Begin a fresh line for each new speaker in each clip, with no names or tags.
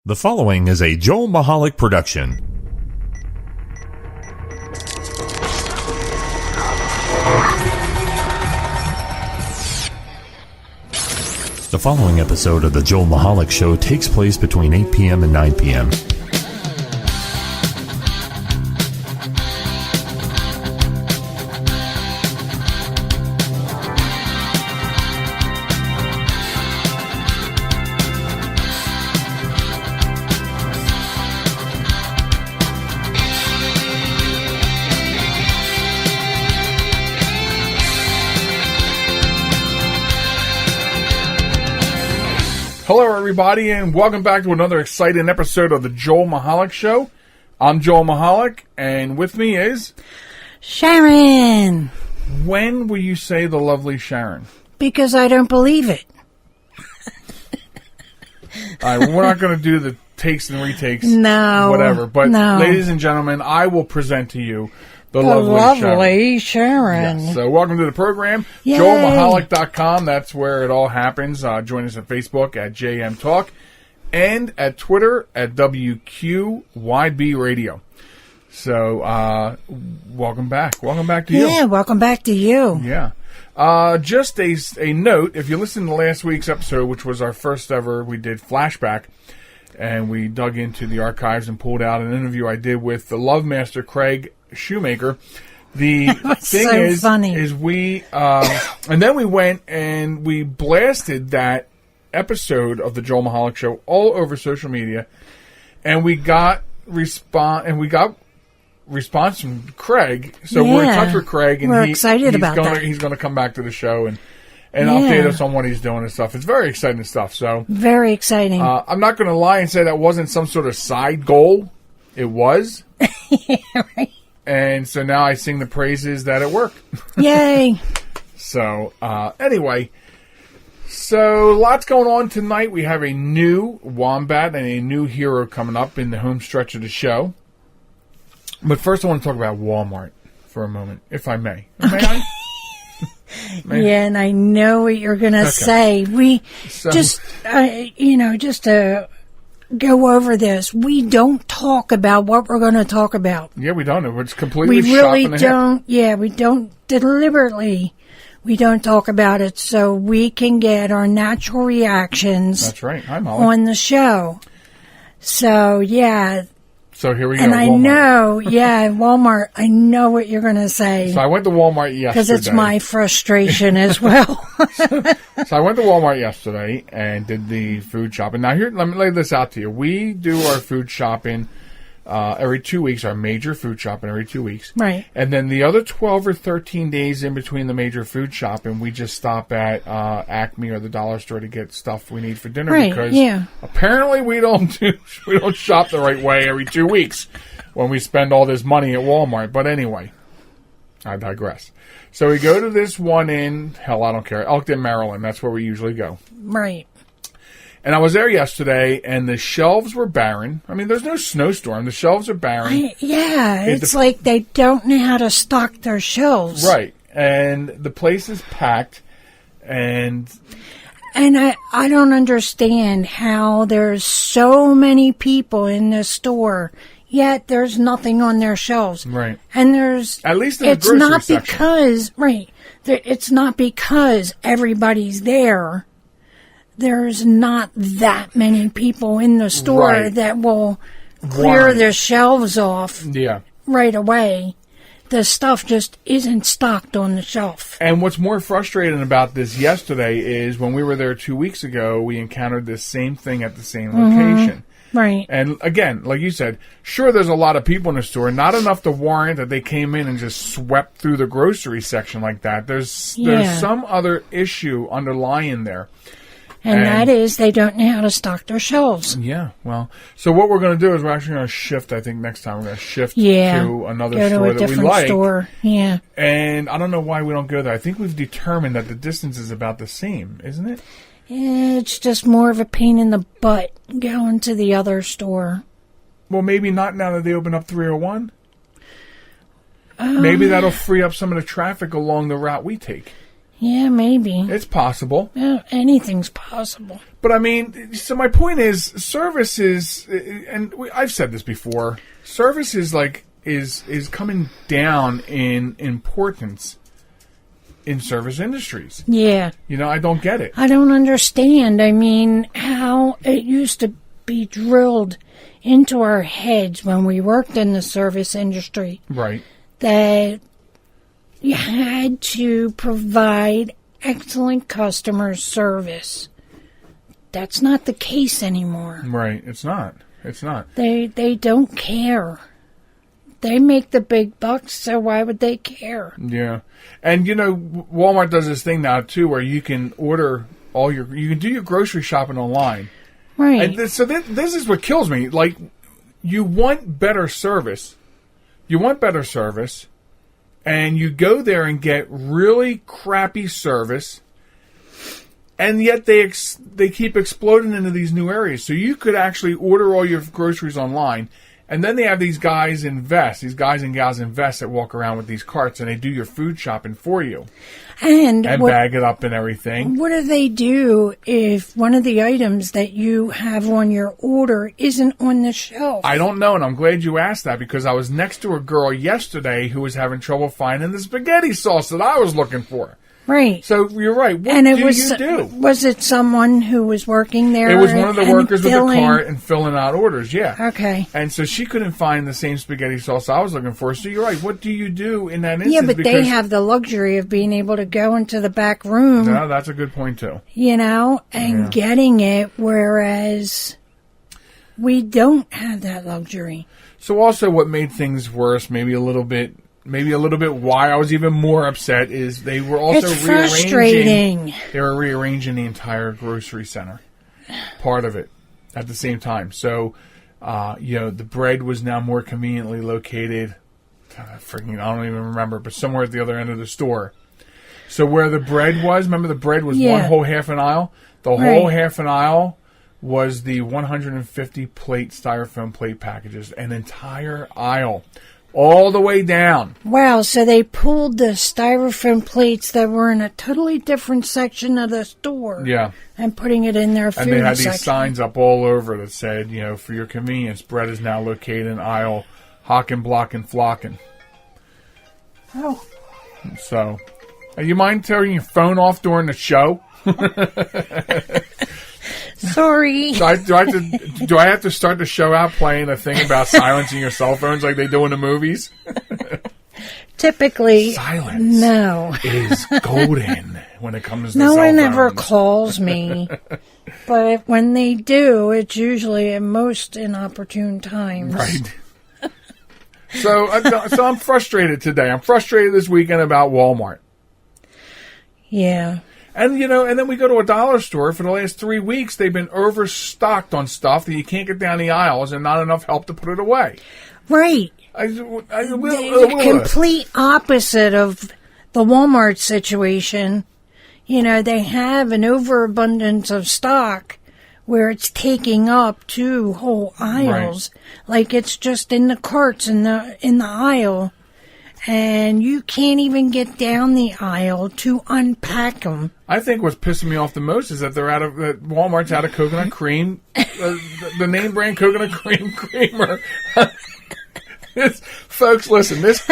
The following is a Joel Michalec production. The following episode of the Joel Michalec Show takes place between 8 p.m. and 9 p.m.
Hello, everybody, and welcome back to another exciting episode of the Joel Michalec Show. I'm Joel Michalec, and with me is...
Sharon!
When will you say the lovely Sharon?
Because I don't believe it.
All right, well, we're not going to do the takes and retakes.
No.
Whatever. But,
no.
Ladies and gentlemen, I will present to you the lovely
Sharon.
Yes. So welcome to the program.
Yay.
JoelMichalec.com. That's where it all happens. Join us at Facebook at JM Talk and at Twitter at WQYB Radio. So welcome back. Welcome back to you.
Yeah, welcome back to you.
Yeah. Just a note, if you listened to last week's episode, which was our first ever, we did flashback, and we dug into the archives and pulled out an interview I did with the Love Master, Craig Shoemaker. The thing
so
is,
funny.
is we, and then we went and we blasted that episode of the Joel Michalec Show all over social media, and we got response from Craig. So we're in touch with Craig, and
we're excited about that.
He's going to come back to the show and update us on what he's doing and stuff. It's very exciting stuff. So
very exciting.
I'm not going to lie and say that wasn't some sort of side goal. It was.
Yeah, right.
And so now I sing the praises that it worked.
Yay.
So, anyway. So, lots going on tonight. We have a new Wombat and a new hero coming up in the home stretch of the show. But first I want to talk about Walmart for a moment, if I may. May I?
Yeah, and I know what you're going to say. Just to go over this, we don't talk about what we're going to talk about.
Yeah, we don't. It's completely
we really don't. Yeah, we don't deliberately. We don't talk about it so we can get our natural reactions.
That's right. Hi, Molly.
On the show. So yeah.
So here we go.
And I know, Walmart, I know what you're going to say.
So I went to Walmart yesterday.
Because it's my frustration as well.
So I went to Walmart yesterday and did the food shopping. Now, here, let me lay this out to you. We do our food shopping every 2 weeks, our major food shopping every 2 weeks.
Right.
And then the other 12 or 13 days in between the major food shopping, we just stop at Acme or the dollar store to get stuff we need for dinner.
Right,
because apparently we don't shop the right way every 2 weeks when we spend all this money at Walmart. But anyway, I digress. So we go to this one in, hell, I don't care, Elkton, Maryland. That's where we usually go.
Right.
And I was there yesterday, and the shelves were barren. I mean, there's no snowstorm. The shelves are barren.
It's like they don't know how to stock their shelves.
Right. And the place is packed, and
I don't understand how there's so many people in this store, yet there's nothing on their shelves.
Right.
And there's...
At least in the grocery section.
Because... Right. It's not because everybody's there. There's not that many people in the store that will clear their shelves off right away. The stuff just isn't stocked on the shelf.
And what's more frustrating about this yesterday is when we were there 2 weeks ago, we encountered this same thing at the same location.
Right.
And again, like you said, sure, there's a lot of people in the store, not enough to warrant that they came in and just swept through the grocery section like that. There's some other issue underlying there.
And that is they don't know how to stock their shelves.
Yeah, well, so what we're going to do is we're actually going to shift, I think next time we're going to shift to another store that we like.
Store. Yeah.
And I don't know why we don't go there. I think we've determined that the distance is about the same, isn't it?
It's just more of a pain in the butt going to the other store.
Well, maybe not now that they open up 301. Maybe that'll free up some of the traffic along the route we take.
Yeah, maybe.
It's possible.
Yeah, anything's possible.
But I mean, so my point is, service is, and I've said this before, service is is coming down in importance in service industries.
Yeah.
I don't get it.
I don't understand. I mean, how it used to be drilled into our heads when we worked in the service industry.
Right.
That you had to provide excellent customer service. That's not the case anymore.
Right. It's not. It's not.
They don't care. They make the big bucks, so why would they care?
Yeah. And, Walmart does this thing now, too, where you can order you can do your grocery shopping online.
Right.
And so this is what kills me. Like, you want better service. And you go there and get really crappy service. And yet they keep exploding into these new areas. So you could actually order all your groceries online. And then they have these guys and gals in vests that walk around with these carts and they do your food shopping for you. And bag it up and everything.
What do they do if one of the items that you have on your order isn't on the shelf?
I don't know, and I'm glad you asked that because I was next to a girl yesterday who was having trouble finding the spaghetti sauce that I was looking for.
Right.
So you're right. What do you do?
Was it someone who was working there?
It was one of the workers with a cart and filling out orders, yeah.
Okay.
And so she couldn't find the same spaghetti sauce I was looking for. So you're right. What do you do in that instance?
Yeah, but they have the luxury of being able to go into the back room.
No, that's a good point, too.
And getting it, whereas we don't have that luxury.
So also what made things worse, maybe a little bit why I was even more upset is they were also
frustrating.
They were rearranging the entire grocery center, part of it, at the same time. So, the bread was now more conveniently located. I don't even remember, but somewhere at the other end of the store. So where the bread was, remember the bread was one whole half an aisle. The whole half an aisle was the 150 plate styrofoam plate packages, an entire aisle. All the way down.
Wow, so they pulled the styrofoam plates that were in a totally different section of the store.
Yeah.
And putting it in their food section.
And they had these signs up all over that said, for your convenience, bread is now located in aisle Hocken, Blocken, Flocken.
Oh.
So, you mind turning your phone off during the show?
Sorry.
Do I have to start the show out playing a thing about silencing your cell phones like they do in the movies?
Typically,
silence is golden when it comes to
no
cell phones.
one ever calls me, but when they do, it's usually at most inopportune times.
Right. So I'm frustrated today. I'm frustrated this weekend about Walmart.
Yeah.
And, and then we go to a dollar store. For the last 3 weeks, they've been overstocked on stuff that you can't get down the aisles and not enough help to put it away.
Right. The complete opposite of the Walmart situation. They have an overabundance of stock where it's taking up 2 whole aisles. Right. Like it's just in the carts in the aisle. And you can't even get down the aisle to unpack them.
I think what's pissing me off the most is that that Walmart's out of coconut cream, the name brand coconut cream creamer. Folks, listen, this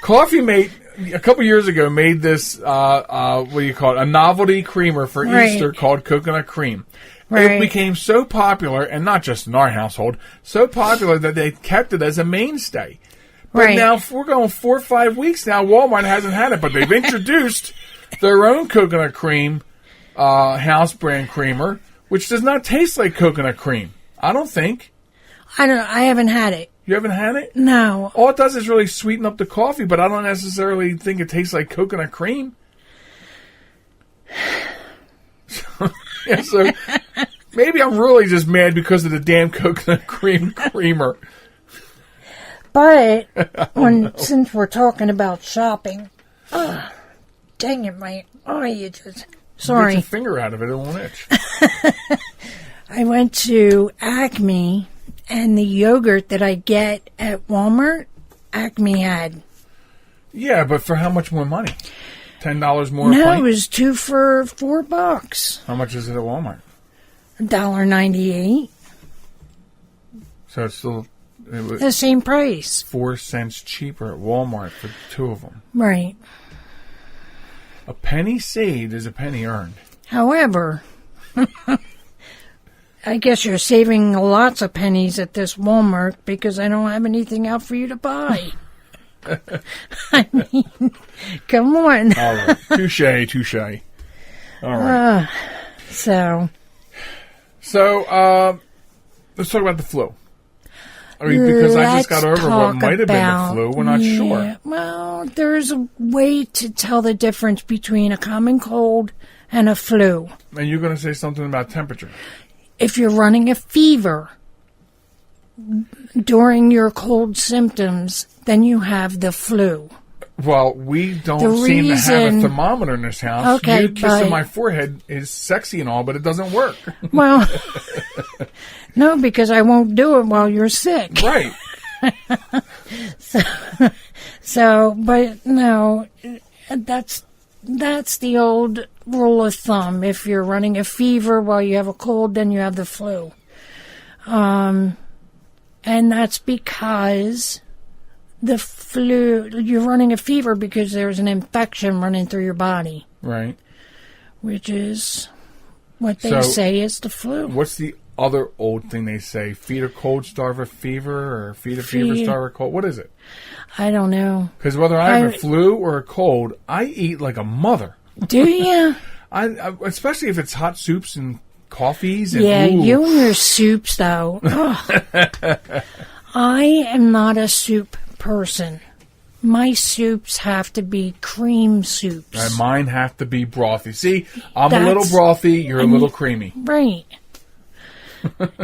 Coffee Mate a couple years ago made this what do you call it? A novelty creamer for Easter called coconut cream. Right. It became so popular, and not just in our household, so popular that they kept it as a mainstay. But now, if we're going 4 or 5 weeks now, Walmart hasn't had it, but they've introduced their own coconut cream house brand creamer, which does not taste like coconut cream. I don't think.
I haven't had it.
You haven't had it?
No.
All it does is really sweeten up the coffee, but I don't necessarily think it tastes like coconut cream. So maybe I'm really just mad because of the damn coconut cream creamer.
But since we're talking about shopping, dang it, my eye itches. Sorry.
Get your finger out of it, it won't itch.
I went to Acme, and the yogurt that I get at Walmart, Acme had.
Yeah, but for how much more money? $10 more a
No,
pint?
it was 2 for $4.
How much is it at Walmart?
$1.98.
So it's still
The same price.
4 cents cheaper at Walmart for 2 of them.
Right.
A penny saved is a penny earned.
However, I guess you're saving lots of pennies at this Walmart because I don't have anything out for you to buy. I mean, come on.
All right. Touche. All right.
So,
let's talk about the flu. I mean, because I just got over what might have been the flu. We're not sure.
Well, there's a way to tell the difference between a common cold and a flu.
And you're going to say something about temperature.
If you're running a fever during your cold symptoms, then you have the flu.
Well, we don't seem to have a thermometer in this house.
Okay,
you kissing my forehead is sexy and all, but it doesn't work.
Well, no, because I won't do it while you're sick.
Right.
But no, that's the old rule of thumb. If you're running a fever while you have a cold, then you have the flu. And that's because the flu, you're running a fever because there's an infection running through your body.
Right.
Which is what they say is the flu.
What's the other old thing they say? Feed a cold, starve a fever, or feed a fever, starve a cold? What is it?
I don't know.
Because whether I have a flu or a cold, I eat like a mother.
Do you?
I especially if it's hot soups and coffees. And,
yeah,
ooh.
you and your soups, though. I am not a soup person. My soups have to be cream soups.
And mine have to be brothy. See, I'm a little brothy, you're a little creamy.
Right.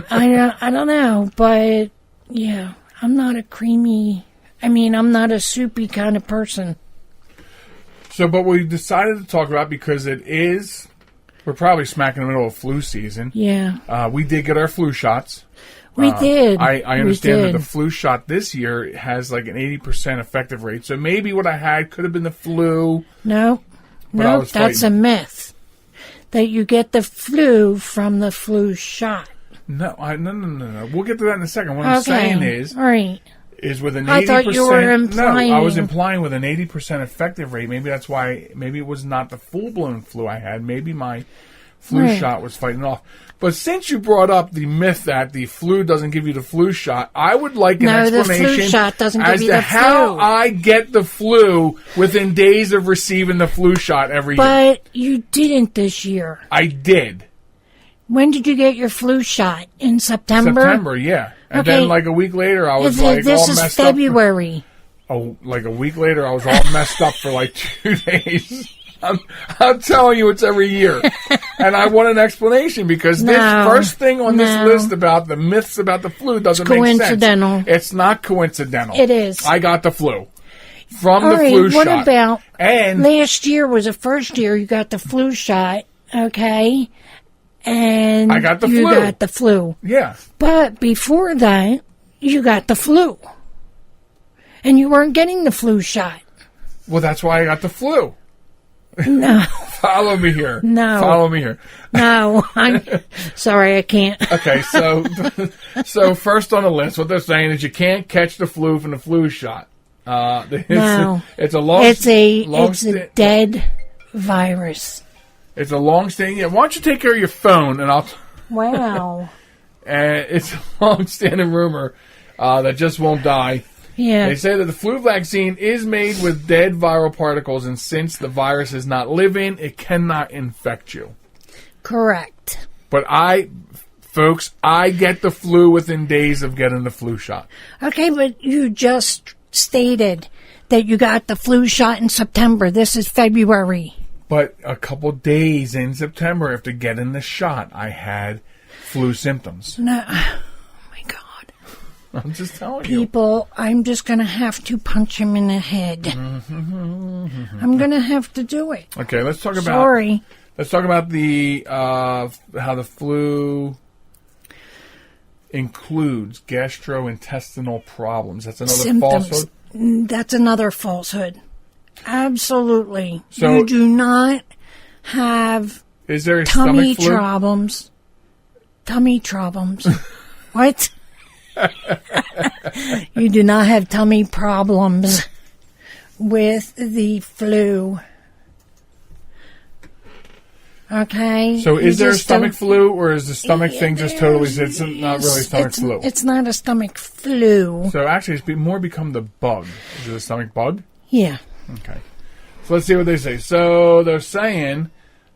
I don't know, but yeah, I'm not a creamy... I'm not a soupy kind of person.
So, but we decided to talk about, because we're probably smack in the middle of flu season.
Yeah.
We did get our flu shots.
We did.
I understand that the flu shot this year has like an 80% effective rate. So maybe what I had could have been the flu.
No, that's a myth. That you get the flu from the flu shot.
No. We'll get to that in a second. What I'm saying is...
All right.
Is with an 80%.
I thought you were implying.
No, I was implying with an 80% effective rate. Maybe that's why. Maybe it was not the full blown flu I had. Maybe my flu shot was fighting off. But since you brought up the myth that the flu doesn't give you the flu shot, I would like an explanation
the flu shot doesn't
as
give you
to
the
how
flu.
I get the flu within days of receiving the flu shot every year.
But you didn't this year.
I did.
When did you get your flu shot? In September?
September, yeah. And then like a week later, I was
this
all
is
messed
February.
up. Like a week later, I was all messed up for like 2 days. I'm telling you, it's every year. And I want an explanation, because this first thing on this list about the myths about the flu doesn't make sense.
Coincidental.
It's not coincidental.
It is.
I got the flu. From
All
the
right,
flu
what
shot.
about
and
last year was the first year you got the flu shot, okay? And
I got the
you
flu.
got the flu.
Yeah.
But before that, you got the flu. And you weren't getting the flu shot.
Well, that's why I got the flu.
No.
Follow me here.
No.
Follow me here.
No. I'm sorry, I can't.
Okay, so first on the list, what they're saying is you can't catch the flu from the flu shot.
No.
It's a
dead virus.
It's a long-standing... Yeah, why don't you take care of your phone, and I'll...
Wow.
It's a long-standing rumor that just won't die.
Yeah.
They say that the flu vaccine is made with dead viral particles, and since the virus is not living, it cannot infect you.
Correct.
But folks, I get the flu within days of getting the flu shot.
Okay, but you just stated that you got the flu shot in September. This is February.
But a couple days in September after getting the shot, I had flu symptoms.
No. Oh, my God.
I'm just telling you.
People, I'm just going to have to punch him in the head. I'm going to have to do it.
Okay, let's talk about...
Sorry.
Let's talk about the how the flu includes gastrointestinal problems. That's another
Symptoms.
falsehood?
That's another falsehood. Absolutely.
So,
you do not have
is there a
tummy
stomach flu?
problems. Tummy problems. What? You do not have tummy problems with the flu. Okay?
So is there a stomach
don't-
flu, or is the stomach thing just totally, it's
There's-
not really stomach flu?
It's not a stomach flu.
So actually it's more become the bug. Is it a stomach bug?
Yeah.
Okay. So let's see what they say. So they're saying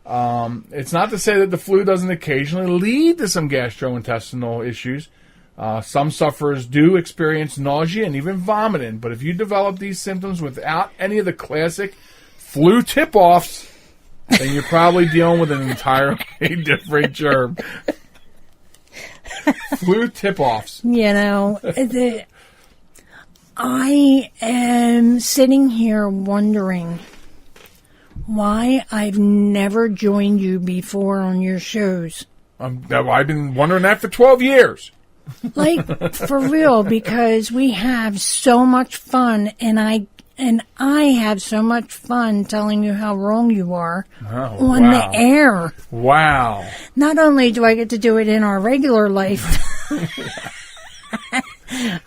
it's not to say that the flu doesn't occasionally lead to some gastrointestinal issues. Some sufferers do experience nausea and even vomiting. But if you develop these symptoms without any of the classic flu tip-offs, then you're probably dealing with an entirely different germ. Flu tip-offs.
You know, I am sitting here wondering why I've never joined you before on your shows.
I've been wondering that for 12 years.
Like, for real, because we have so much fun, and I have so much fun telling you how wrong you are on the air.
Wow.
Not only do I get to do it in our regular life,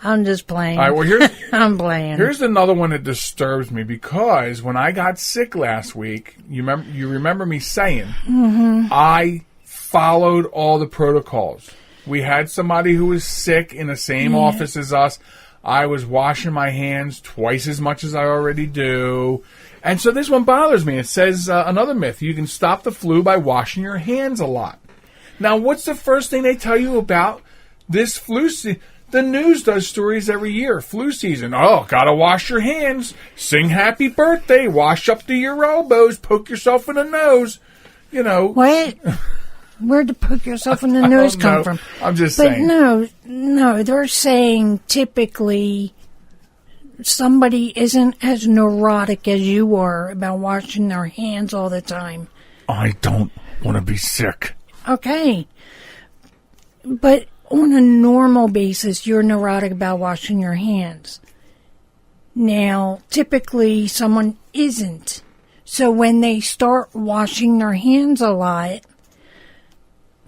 I'm just playing.
All right, well,
I'm playing.
here's another one that disturbs me, because when I got sick last week, you remember me saying I followed all the protocols. We had somebody who was sick in the same office as us. I was washing my hands twice as much as I already do. And so this one bothers me. It says another myth. You can stop the flu by washing your hands a lot. Now, what's the first thing they tell you about this flu season? The news does stories every year. Flu season. Oh, gotta wash your hands. Sing happy birthday. Wash up to your elbows. Poke yourself in the nose. You know.
What? Where'd the poke yourself in the nose come from?
I'm just
But
saying.
no, they're saying typically somebody isn't as neurotic as you are about washing their hands all the time.
I don't want to be sick.
Okay. But on a normal basis, you're neurotic about washing your hands. Now, typically someone isn't. So when they start washing their hands a lot,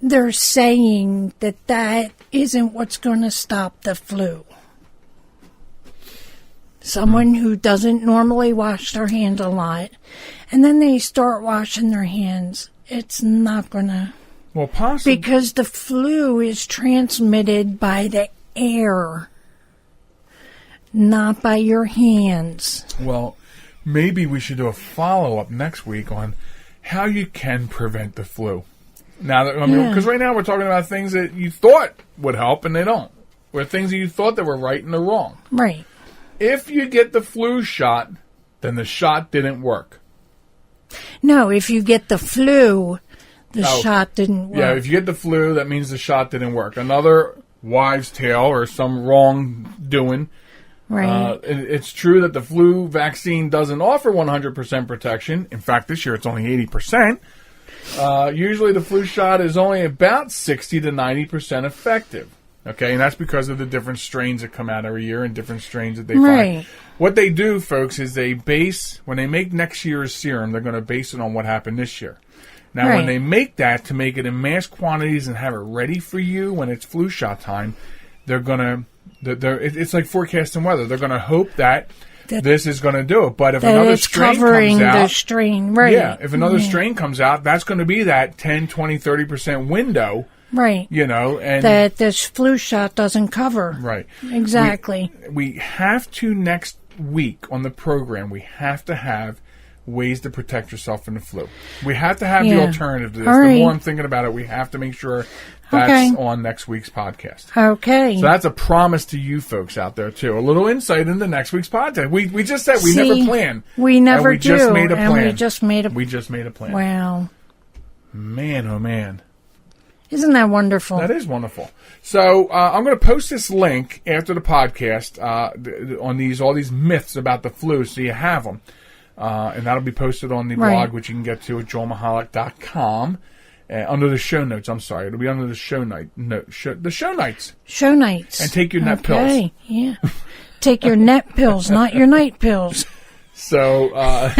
they're saying that isn't what's going to stop the flu. Someone who doesn't normally wash their hands a lot, and then they start washing their hands, it's not going to...
Well, possibly.
Because the flu is transmitted by the air, not by your hands.
Well, maybe we should do a follow-up next week on how you can prevent the flu. Now, because right now we're talking about things that you thought would help and they don't. Or things that you thought that were right and they're wrong.
Right.
If you get the flu shot, then the shot didn't work.
No, if you get the flu, the shot didn't work.
Yeah, if you get the flu, that means the shot didn't work. Another wives' tale or some wrongdoing.
Right.
It's true that the flu vaccine doesn't offer 100% protection. In fact, this year it's only 80%. Usually the flu shot is only about 60 to 90% effective. Okay, and that's because of the different strains that come out every year and different strains that they find. What they do, folks, is when they make next year's serum, they're going to base it on what happened this year. Now, when they make that to make it in mass quantities and have it ready for you when it's flu shot time, they're going to, it's like forecasting weather. They're going to hope that this is going to do it. But if another strain comes out,
the strain, right?
Yeah, if another strain comes out, that's going to be that 10, 20, 30% window.
Right.
You know, and
that this flu shot doesn't cover.
Right.
Exactly.
We have to next week on the program, we have to have ways to protect yourself from the flu. We have to have the alternative to this. The more I'm thinking about it, we have to make sure that's on next week's podcast.
Okay.
So that's a promise to you folks out there, too. A little insight into next week's podcast. We just said we never plan.
We never do.
Just made a plan.
And we just made a
plan.
Wow.
Man, oh man.
Isn't that wonderful?
That is wonderful. So I'm going to post this link after the podcast on all these myths about the flu, so you have them. And that'll be posted on the blog, which you can get to at joelmichalec.com. Under the show notes, I'm sorry. It'll be under the show nights.
Show nights.
And take your net pills.
Okay, yeah. Take your net pills, not your night pills.
So,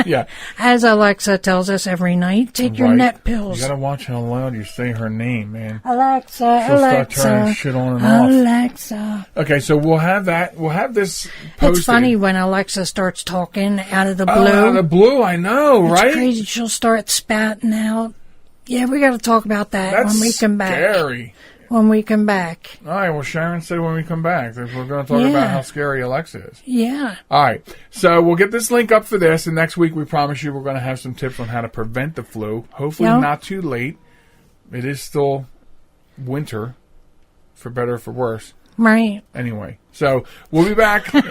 yeah.
As Alexa tells us every night, take your net pills.
You gotta watch how loud you say her name, man.
Alexa,
She'll
Alexa.
start turning shit on and off.
Alexa.
Okay, so we'll have that. We'll have this posted.
It's funny when Alexa starts talking out of the blue.
Out of the blue, I know,
it's
right?
Crazy. She'll start spatting out. Yeah, we got to talk about that when we come back.
That's scary.
When we come back.
All right, well, Sharon said when we come back that we're going to talk about how scary Alexa is.
Yeah.
All right, so we'll get this link up for this, and next week we promise you we're going to have some tips on how to prevent the flu. Hopefully not too late. It is still winter, for better or for worse.
Right.
Anyway, so we'll be back in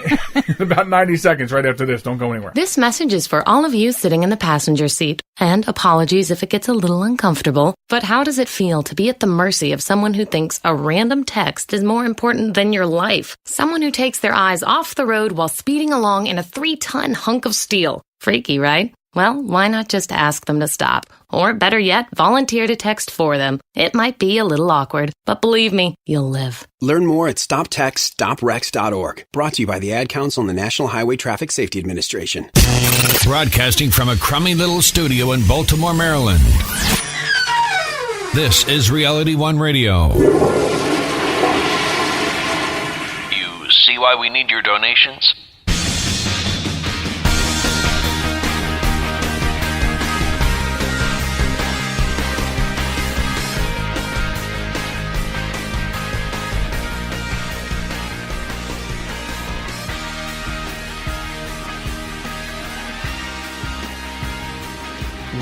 about 90 seconds right after this. Don't go anywhere.
This message is for all of you sitting in the passenger seat. And apologies if it gets a little uncomfortable. But how does it feel to be at the mercy of someone who thinks a random text is more important than your life? Someone who takes their eyes off the road while speeding along in a 3-ton hunk of steel. Freaky, right? Well, why not just ask them to stop? Or better yet, volunteer to text for them. It might be a little awkward, but believe me, you'll live.
Learn more at stoptextstoprex.org. Brought to you by the Ad Council and the National Highway Traffic Safety Administration.
Broadcasting from a crummy little studio in Baltimore, Maryland. This is Reality One Radio.
You see why we need your donations?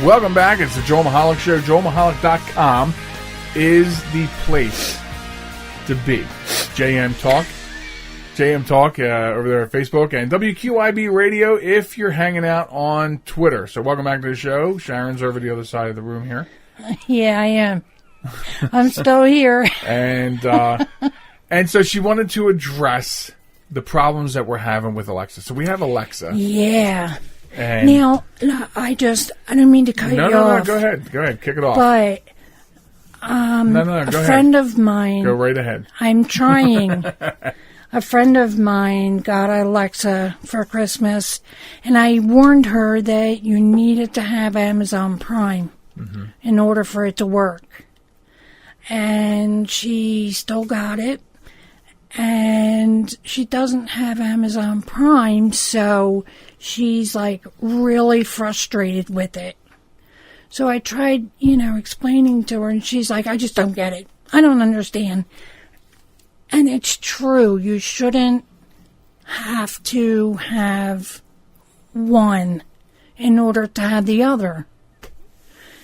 Welcome back. It's the Joel Michalec Show. JoelMichalec.com is the place to be. JM Talk. JM Talk over there at Facebook. And WQIB Radio if you're hanging out on Twitter. So welcome back to the show. Sharon's over the other side of the room here.
Yeah, I am. I'm still here.
And so she wanted to address the problems that we're having with Alexa. So we have Alexa.
Yeah.
And
now, I don't mean to cut you off.
No, go ahead, kick it off.
But
a
friend of mine.
Go right ahead.
I'm trying. A friend of mine got Alexa for Christmas, and I warned her that you needed to have Amazon Prime in order for it to work. And she still got it. And she doesn't have Amazon Prime, so she's like really frustrated with it. So I tried, explaining to her, and she's like, I just don't get it. I don't understand. And it's true. You shouldn't have to have one in order to have the other.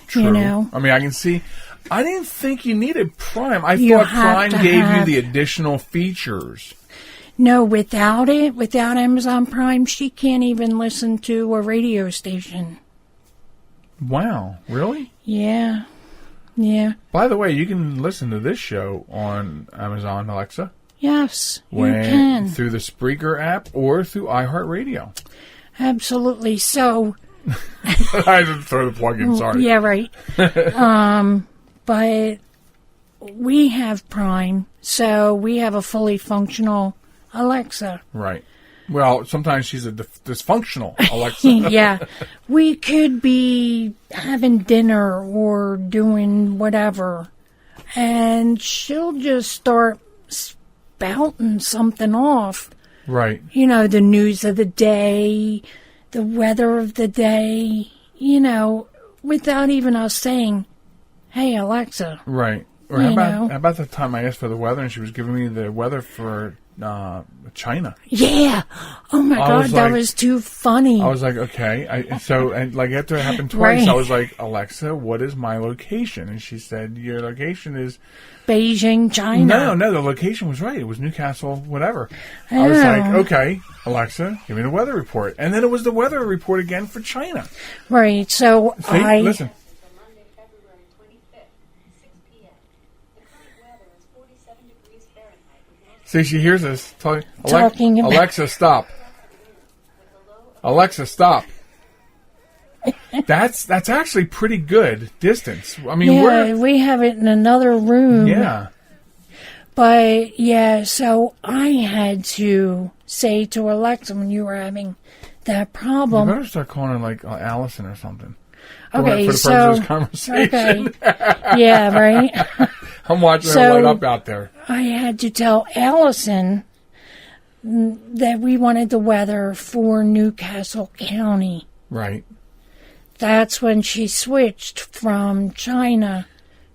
True. I mean, I can see. I didn't think you needed Prime. I thought Prime gave you the additional features.
No, without Amazon Prime, she can't even listen to a radio station.
Wow, really?
Yeah. Yeah.
By the way, you can listen to this show on Amazon Alexa.
Yes, you can.
Through the Spreaker app or through iHeartRadio.
Absolutely. So...
I didn't throw the plug in, sorry.
Yeah, right. But we have Prime, so we have a fully functional Alexa.
Right. Well, sometimes she's a dysfunctional Alexa.
Yeah. We could be having dinner or doing whatever, and she'll just start spouting something off.
Right.
The news of the day, the weather of the day, without even us saying, hey, Alexa.
Right. Or how about the time I asked for the weather and she was giving me the weather for China?
Yeah. Oh, my God, that was too funny.
I was like, okay. After it happened twice, right. I was like, Alexa, what is my location? And she said, your location is...
Beijing, China.
No, the location was right. It was Newcastle, whatever. I was like, okay, Alexa, give me the weather report. And then it was the weather report again for China.
Right, so
See, listen.
Monday, February 25th, 6 p.m. The current weather is 47 degrees Fahrenheit.
See, she hears us.
Talking about...
Alexa, stop. Alexa, stop. That's actually pretty good distance. I mean,
we have it in another room.
Yeah.
But, so I had to say to Alexa when you were having that
You
problem.
better start calling her like Allison or something.
Okay,
For the purpose of this conversation.
okay. Yeah, right?
I'm watching her light up out there.
I had to tell Allison that we wanted the weather for Newcastle County.
Right.
That's when she switched from China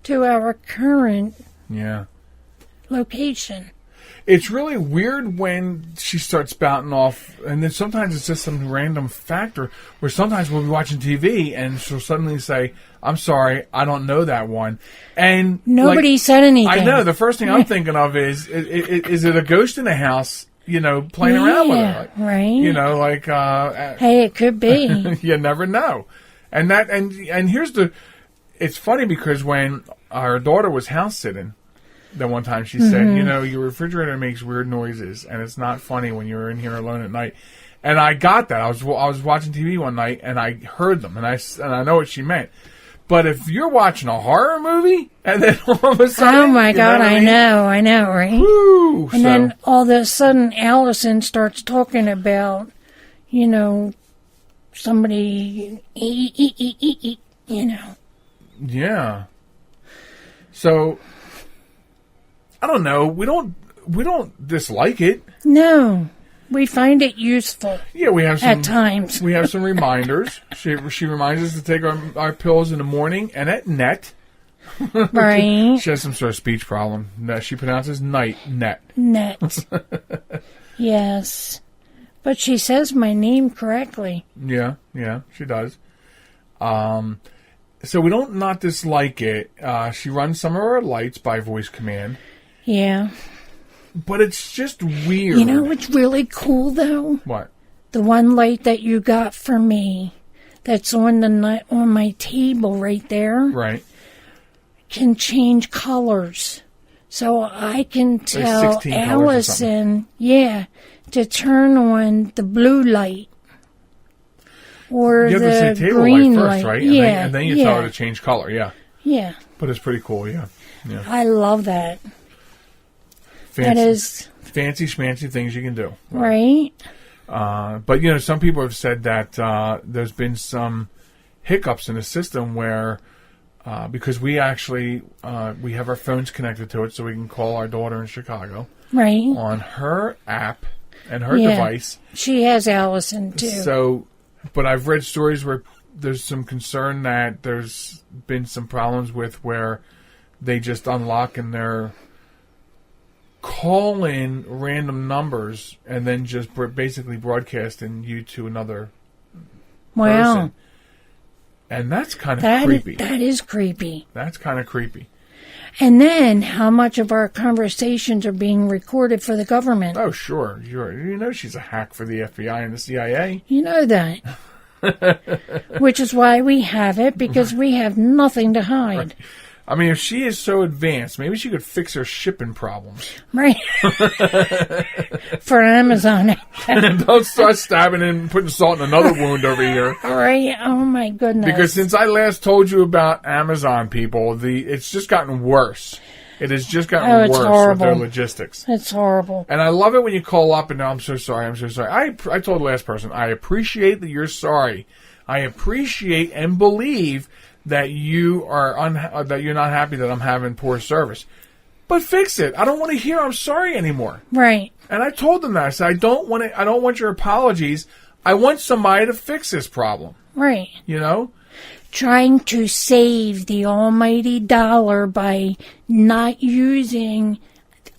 to our current location.
It's really weird when she starts spouting off, and then sometimes it's just some random factor where sometimes we'll be watching TV and she'll suddenly say, I'm sorry, I don't know that one. And
nobody said anything.
I know. The first thing I'm thinking of is it a ghost in the house, playing around with her?
Right. Hey, it could be.
You never know. And here's it's funny because when our daughter was house sitting, that one time she said, your refrigerator makes weird noises, and it's not funny when you're in here alone at night. And I got that. I was watching TV one night, and I heard them, and I know what she meant. But if you're watching a horror movie, and then all of a sudden...
Oh, my God, I know, right?
Woo,
and then all of a sudden, Allison starts talking about, somebody,
Yeah. So... I don't know. We don't dislike it.
No, we find it useful.
Yeah, we have some,
at times.
We have some reminders. She reminds us to take our pills in the morning and at night.
Right.
She has some sort of speech problem. She pronounces night net.
Net. Yes, but she says my name correctly.
Yeah, she does. So we don't not dislike it. She runs some of our lights by voice command.
Yeah.
But it's just weird.
You know what's really cool, though?
What?
The one light that you got for me that's on my table right there.
Right.
Can change colors. So I can tell Allison, to turn on the blue light. Or
you have
the
to say table
green
light first,
light.
right?
Yeah.
And then you tell her to change color,
Yeah.
But it's pretty cool, yeah.
I love that.
Fancy schmancy things you can do.
Right.
But, some people have said that there's been some hiccups in the system where, because we actually, we have our phones connected to it so we can call our daughter in Chicago.
Right.
On her app and her device.
She has Allison, too.
So, but I've read stories where there's some concern that there's been some problems with where they just unlock and they're calling random numbers and then just basically broadcasting you to another person. And that's kind of creepy.
That is creepy.
That's kind of creepy.
And then how much of our conversations are being recorded for the government?
Oh, sure. She's a hack for the FBI and the CIA.
You know that. Which is why we have it, because we have nothing to hide.
Right. I mean, if she is so advanced, maybe she could fix her shipping problems.
Right. For Amazon.
Don't start stabbing and putting salt in another wound over here.
Right. Oh, my goodness.
Because since I last told you about Amazon people, it's just gotten worse. It has just gotten worse with their logistics.
It's horrible.
And I love it when you call up and I'm so sorry. I told the last person, I appreciate that you're sorry. I appreciate and believe that you are that you're not happy that I'm having poor service. But fix it. I don't want to hear I'm sorry anymore.
Right.
And I told them that. I said, I don't want your apologies. I want somebody to fix this problem.
Right.
Trying
to save the almighty dollar by not using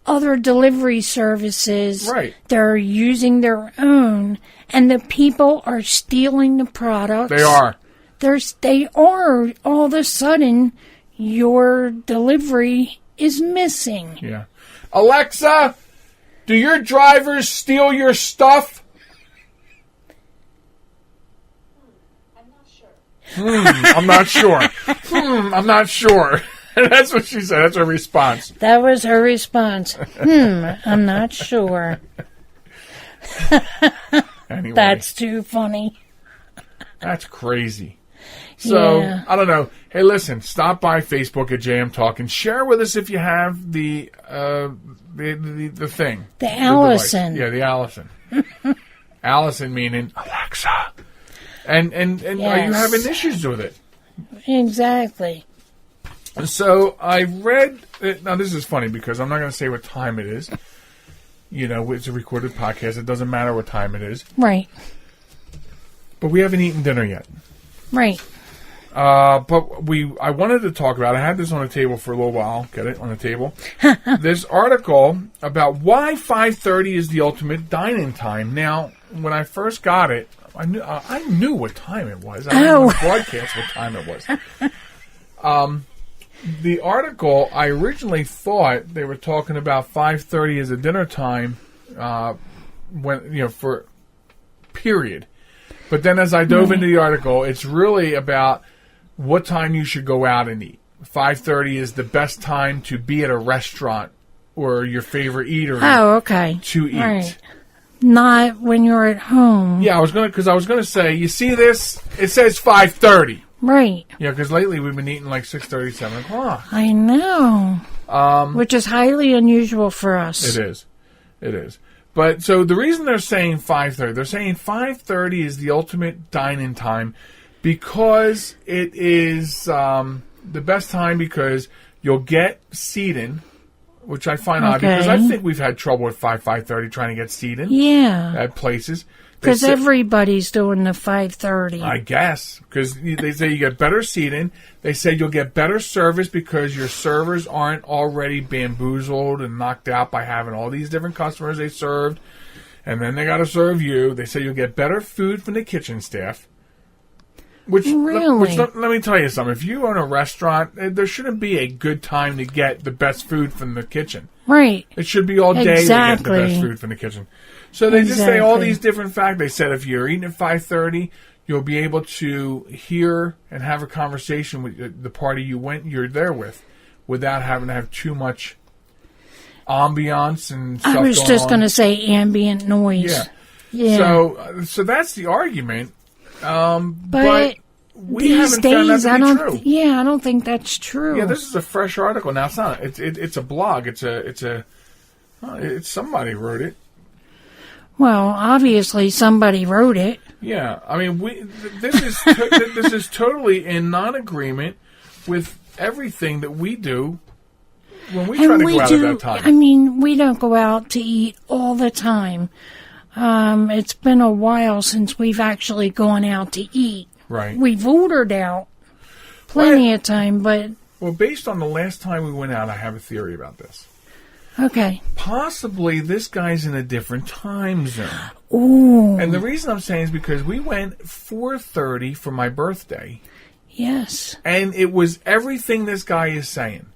other delivery services.
Right.
They're using their own, and the people are stealing the products.
They are.
They are. All of a sudden, your delivery is missing.
Yeah. Alexa, do your drivers steal your stuff? I'm not sure. I'm not sure. That's what she said. That's her response.
That was her response. I'm not sure.
Anyway.
That's too funny.
That's crazy. So,
yeah.
I don't know. Hey, listen, stop by Facebook at JM Talk and share with us if you have the thing.
The Allison.
The Allison. Allison meaning Alexa. And are you
Yes.
having issues with it?
Exactly.
So I read. Now this is funny because I'm not going to say what time it is. You know, it's a recorded podcast. It doesn't matter what time it is.
Right.
But we haven't eaten dinner yet.
Right.
But I wanted to talk about. I had this on the table for a little while. Get it on the table. This article about why 5:30 is the ultimate dine-in time. Now, when I first got it, I knew what time it was. I didn't want to broadcast what time it was. The article, I originally thought they were talking about 5:30 as a dinner time, for period. But then as I dove into the article, it's really about what time you should go out and eat. 5:30 is the best time to be at a restaurant or your favorite eatery.
Oh, okay.
To eat.
Right. Not when you're at home.
Yeah, I was gonna say, you see this? It says 5:30.
Right.
Yeah, because lately we've been eating like 6:30, 7 o'clock.
I know. Which is highly unusual for us.
It is. But so the reason they're saying 5:30, they're saying 5:30 is the ultimate dine-in time because it is the best time because you'll get seating, which I find odd because I think we've had trouble at 5:30 trying to get seating.
Yeah.
At places.
Because everybody's doing the 5:30.
I guess. Because they say you get better seating. They say you'll get better service because your servers aren't already bamboozled and knocked out by having all these different customers they served. And then they got to serve you. They say you'll get better food from the kitchen staff.
Really?
Let me tell you something. If you own a restaurant, there shouldn't be a good time to get the best food from the kitchen.
Right.
It should be all day to get the best food from the kitchen. So they just say all these different facts. They said if you're eating at 5:30, you'll be able to hear and have a conversation with the party you're there with without having to have too much ambiance and stuff.
I was just going to say ambient noise.
Yeah. So that's the argument. But we
these
haven't found that
days,
to be true.
I don't think that's true.
Yeah, this is a fresh article. Now it's not. It's a blog. It's somebody wrote it.
Well, obviously somebody wrote it.
Yeah, I mean, this is totally in non-agreement with everything that we do when we try to go out at that time.
I mean, we don't go out to eat all the time. It's been a while since we've actually gone out to eat.
Right.
We've ordered out plenty of time, but...
Well, based on the last time we went out, I have a theory about this.
Okay.
Possibly this guy's in a different time zone.
Ooh.
And the reason I'm saying is because we went 4:30 for my birthday.
Yes.
And it was everything this guy is saying.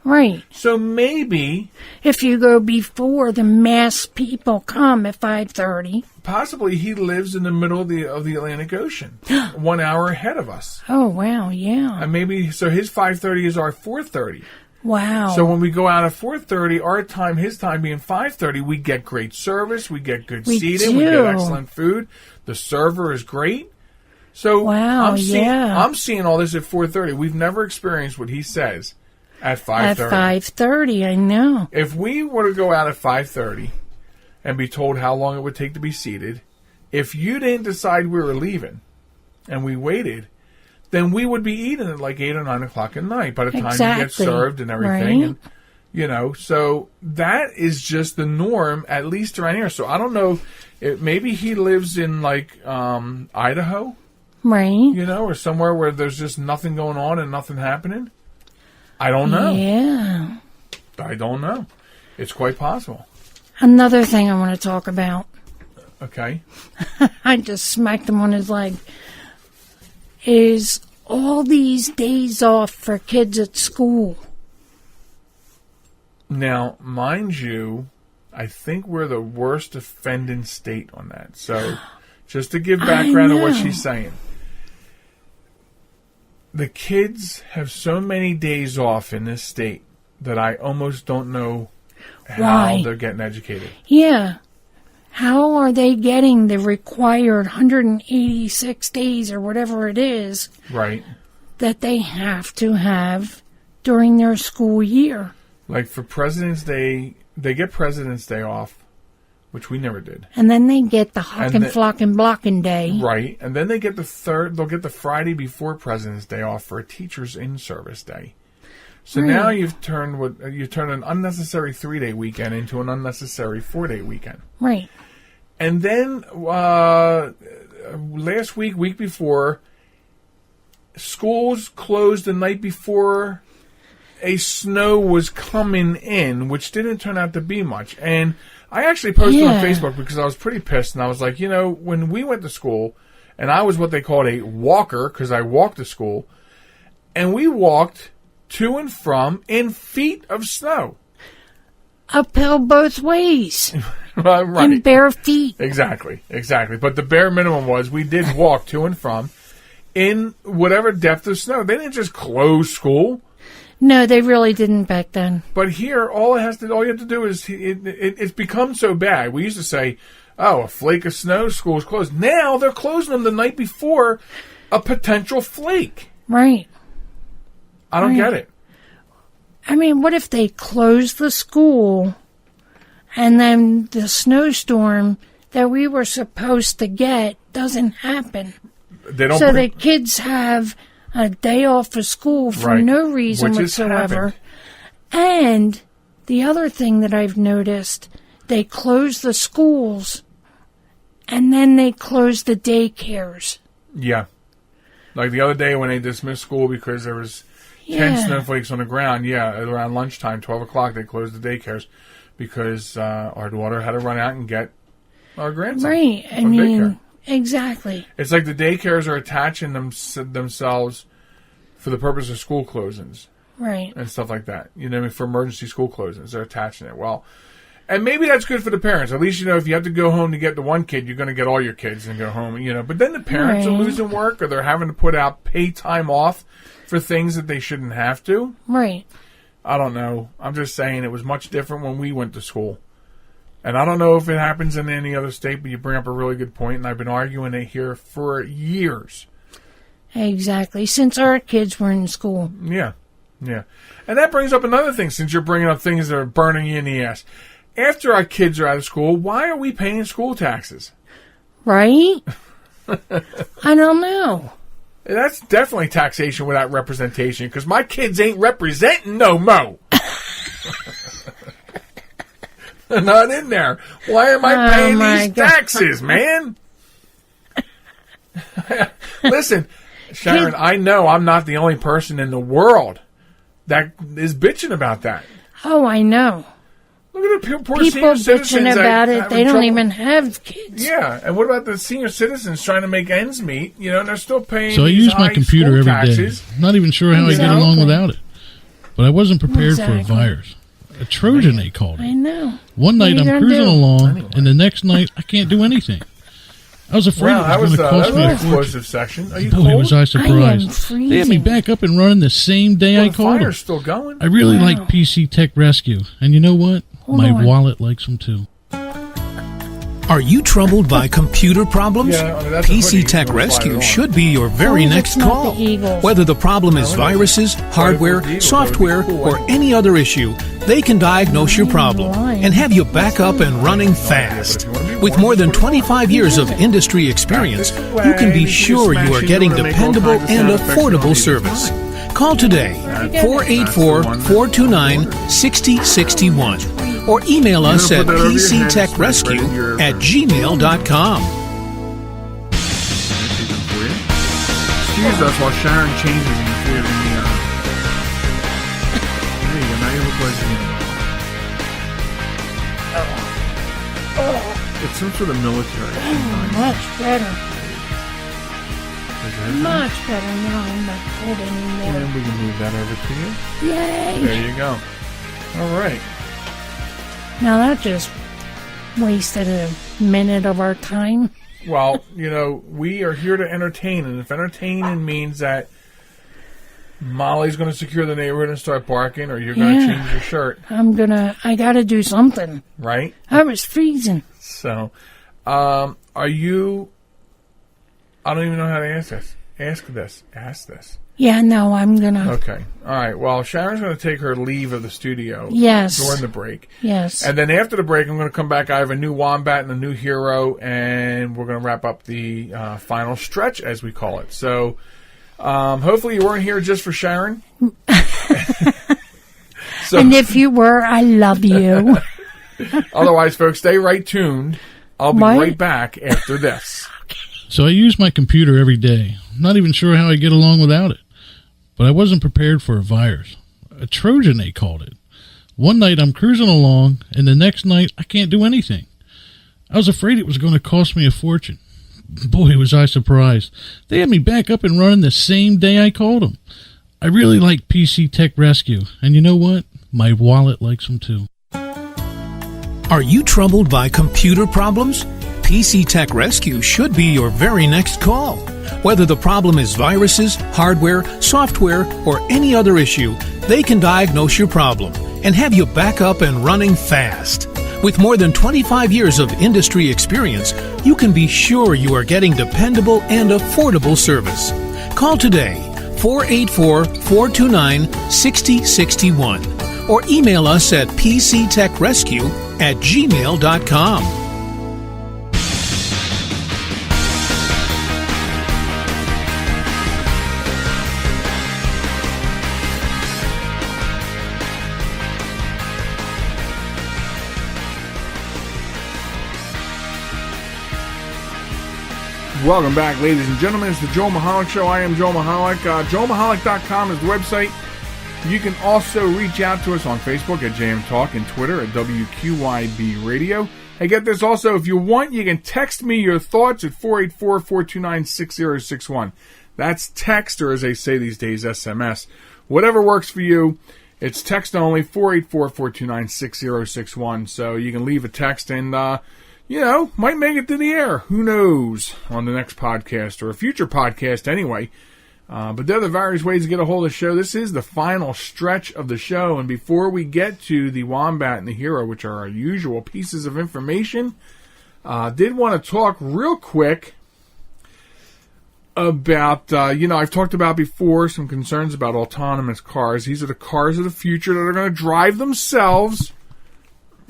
Right.
So maybe...
If you go before the mass people come at 5:30.
Possibly he lives in the middle of the Atlantic Ocean. 1 hour ahead of us.
Oh, wow, yeah.
And maybe... So his 5:30 is our 4:30.
Wow.
So when we go out at 4:30, our time, his time being 5:30, we get great service, we get good seating, we get excellent food. The server is great. So
wow,
I'm seeing all this at 4:30. We've never experienced what he says at 5:30.
At 5:30, I know.
If we were to go out at 5:30 and be told how long it would take to be seated, if you didn't decide we were leaving and we waited, then we would be eating at like 8 or 9 o'clock at night by the time you get served and everything.
Right.
And, so that is just the norm, at least around here. So I don't know, maybe he lives in like Idaho,
right?
Or somewhere where there's just nothing going on and nothing happening. I don't know.
Yeah.
I don't know. It's quite possible.
Another thing I want to talk about.
Okay.
I just smacked him on his leg. Is all these days off for kids at school.
Now, mind you, I think we're the worst offending state on that. So, just to give background on what she's saying. The kids have so many days off in this state that I almost don't know how they're getting educated.
Yeah. How are they getting the required 186 days or whatever it is that they have to have during their school year?
Like for President's Day, they get President's Day off, which we never did.
And then they get the Hockin' Flockin' Blockin' Day.
Right. And then they get they'll get the Friday before President's Day off for a Teachers in Service Day. So now you've turned an unnecessary 3-day weekend into an unnecessary 4-day weekend.
Right.
And then last week before, schools closed the night before a snow was coming in, which didn't turn out to be much. And I actually posted on Facebook because I was pretty pissed, and I was like, when we went to school, and I was what they called a walker because I walked to school, and we walked to and from in feet of snow.
Uphill both ways.
Right.
In bare feet.
Exactly. But the bare minimum was we did walk to and from in whatever depth of snow. They didn't just close school.
No, they really didn't back then.
But here, all you have to do is it's become so bad. We used to say, "Oh, a flake of snow, school's closed." Now they're closing them the night before a potential flake.
Right.
I don't get it.
I mean, what if they close the school and then the snowstorm that we were supposed to get doesn't happen?
They don't.
So the kids have a day off of school for no reason whatsoever. And the other thing that I've noticed, they close the schools and then they close the daycares.
Yeah. Like the other day when they dismissed school because there was 10 snowflakes on the ground, around lunchtime, 12 o'clock, they closed the daycares because our daughter had to run out and get our grandson from daycare.
Exactly.
It's like the daycares are attaching themselves for the purpose of school closings.
Right.
And stuff like that. For emergency school closings, they're attaching it. Well, and maybe that's good for the parents. At least, if you have to go home to get the one kid, you're going to get all your kids and go home, But then the parents are losing work or they're having to put out pay time off for things that they shouldn't have to.
Right.
I don't know. I'm just saying it was much different when we went to school. And I don't know if it happens in any other state, but you bring up a really good point, and I've been arguing it here for years.
Exactly. Since our kids were in school.
Yeah. And that brings up another thing, since you're bringing up things that are burning you in the ass. After our kids are out of school, why are we paying school taxes?
Right? I don't know.
That's definitely taxation without representation, because my kids ain't representing no mo. They're not in there. Why am I paying these taxes, man? Listen, Sharon, I know I'm not the only person in the world that is bitching about that.
Oh, I know.
Look at the poor
people
senior citizens
bitching about it. They don't even have kids.
Yeah, and what about the senior citizens trying to make ends meet? And they're still paying.
So I use my computer every day. Not even sure how I get along without it. But I wasn't prepared for a virus. A Trojan, they called it.
I know.
One night I'm cruising along, and the next night I can't do anything. I was afraid it was going to cost me a fortune.
Section. Are you
Boy, was I surprised. They had me back up and running the same day I called them.
The fire's still going.
I really like PC Tech Rescue. And you know what? My wallet likes them too.
Are you troubled by computer problems? PC Tech Rescue should be your very next call. Whether the problem is viruses, hardware, software, or any other issue, they can diagnose your problem and have you back up and running fast. With more than 25 years of industry experience, you can be sure you are getting dependable and affordable service. Call today, 484-429-6061. Or email us at pctechrescue@gmail.com.
Excuse us while Sharon changes in the food in the There you go. Now you look like it's some sort of military.
Much better. Much better now. I'm not cold anymore.
And we can move that over to you.
Yay!
There you go. All right.
Now that just wasted a minute of our time.
Well, we are here to entertain, and if entertaining means that Molly's going to secure the neighborhood and start barking, or you're going to change your shirt.
I got to do something.
Right?
I was freezing.
So, are you, I don't even know how to ask this. Ask this.
Yeah, no, I'm going to.
Okay. All right. Well, Sharon's going to take her leave of the studio.
Yes.
During the break.
Yes.
And then after the break, I'm going to come back. I have a new Wombat and a new hero, and we're going to wrap up the final stretch, as we call it. So, hopefully you weren't here just for Sharon.
And if you were, I love you.
Otherwise, folks, stay right tuned. I'll be right back after this.
So I use my computer every day. I'm not even sure how I get along without it. But I wasn't prepared for a virus. A Trojan, they called it. One night I'm cruising along, and the next night I can't do anything. I was afraid it was going to cost me a fortune. Boy, was I surprised. They had me back up and running the same day I called them. I really like PC Tech Rescue, and you know what? My wallet likes them too.
Are you troubled by computer problems? PC Tech Rescue should be your very next call. Whether the problem is viruses, hardware, software, or any other issue, they can diagnose your problem and have you back up and running fast. With more than 25 years of industry experience, you can be sure you are getting dependable and affordable service. Call today, 484-429-6061, or email us at pctechrescue@gmail.com.
Welcome back, ladies and gentlemen. It's the Joel Michalec Show. I am Joel Michalec. JoelMichalec.com is the website. You can also reach out to us on Facebook at JM Talk and Twitter at WQYB Radio. Hey, get this also. If you want, you can text me your thoughts at 484-429-6061. That's text, or as they say these days, SMS. Whatever works for you. It's text only, 484-429-6061. So you can leave a text and, might make it to the air. Who knows? On the next podcast or a future podcast anyway. But there are the various ways to get a hold of the show. This is the final stretch of the show. And before we get to the Wombat and the Hero, which are our usual pieces of information, did want to talk real quick about, I've talked about before some concerns about autonomous cars. These are the cars of the future that are going to drive themselves.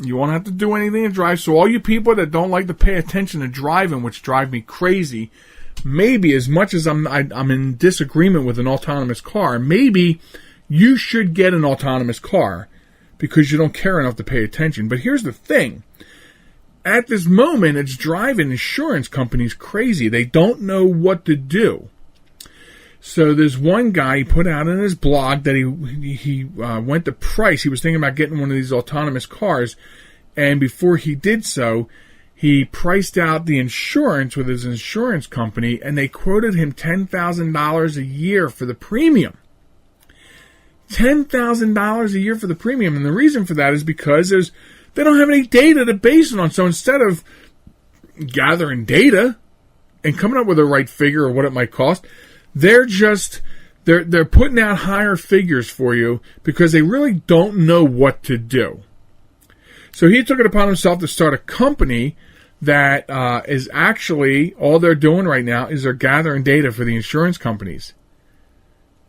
You won't have to do anything to drive. So all you people that don't like to pay attention to driving, which drive me crazy, maybe as much as I'm in disagreement with an autonomous car, maybe you should get an autonomous car because you don't care enough to pay attention. But here's the thing. At this moment, it's driving insurance companies crazy. They don't know what to do. So there's one guy, he put out in his blog that he went to price. He was thinking about getting one of these autonomous cars. And before he did so, he priced out the insurance with his insurance company, and they quoted him $10,000 a year for the premium. $10,000 a year for the premium. And the reason for that is because they don't have any data to base it on. So instead of gathering data and coming up with the right figure or what it might cost, they're putting out higher figures for you because they really don't know what to do. So he took it upon himself to start a company that is actually, all they're doing right now is they're gathering data for the insurance companies.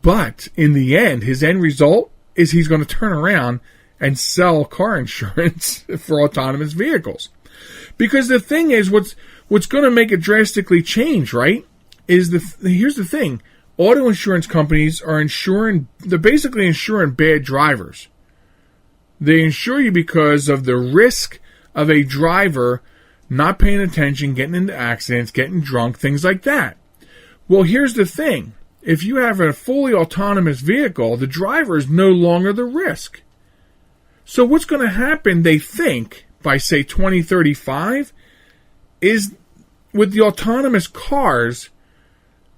But in the end, his end result is he's going to turn around and sell car insurance for autonomous vehicles. Because the thing is, what's going to make it drastically change, right? Here's the thing. Auto insurance companies they're basically insuring bad drivers. They insure you because of the risk of a driver not paying attention, getting into accidents, getting drunk, things like that. Well, here's the thing. If you have a fully autonomous vehicle, the driver is no longer the risk. So what's going to happen, they think, by, say, 2035, is with the autonomous cars,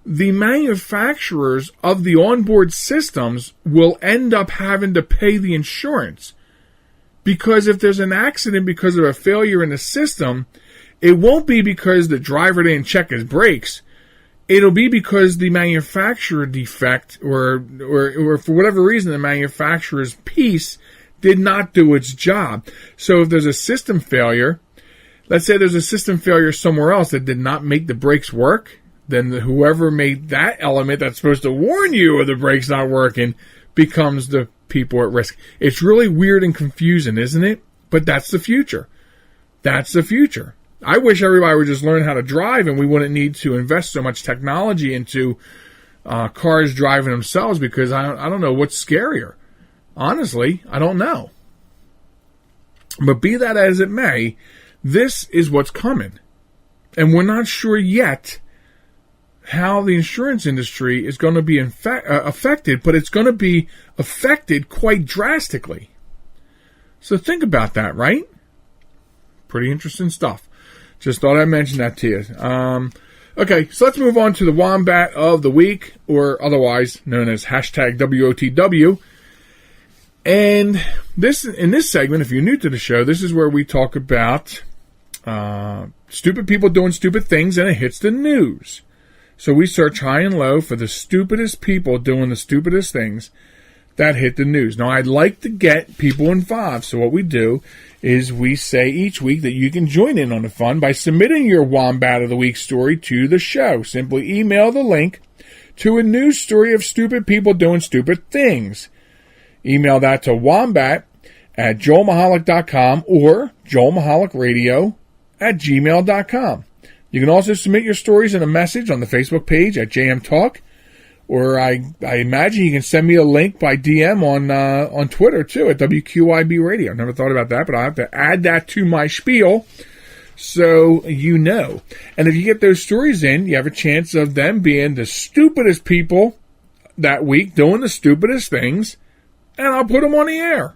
the manufacturers of the onboard systems will end up having to pay the insurance. Because if there's an accident because of a failure in the system, it won't be because the driver didn't check his brakes. It'll be because the manufacturer defect or for whatever reason the manufacturer's piece did not do its job. So if there's a system failure, let's say there's a system failure somewhere else that did not make the brakes work, then whoever made that element that's supposed to warn you of the brake's not working becomes the people at risk. It's really weird and confusing, isn't it? But that's the future. That's the future. I wish everybody would just learn how to drive and we wouldn't need to invest so much technology into cars driving themselves, because I don't know what's scarier. Honestly, I don't know. But be that as it may, this is what's coming. And we're not sure yet how the insurance industry is going to be affected, but it's going to be affected quite drastically. So think about that, right? Pretty interesting stuff. Just thought I'd mention that to you. Okay, so let's move on to the Wombat of the Week, or otherwise known as hashtag WOTW. And in this segment, if you're new to the show, this is where we talk about stupid people doing stupid things, and it hits the news. So we search high and low for the stupidest people doing the stupidest things that hit the news. Now, I'd like to get people involved, so what we do is we say each week that you can join in on the fun by submitting your Wombat of the Week story to the show. Simply email the link to a news story of stupid people doing stupid things. Email that to wombat@joelmichalec.com or joelmichalecradio@gmail.com. You can also submit your stories in a message on the Facebook page at JM Talk, or I imagine you can send me a link by DM on Twitter too at WQIB Radio. I never thought about that, but I have to add that to my spiel so you know. And if you get those stories in, you have a chance of them being the stupidest people that week doing the stupidest things, and I'll put them on the air.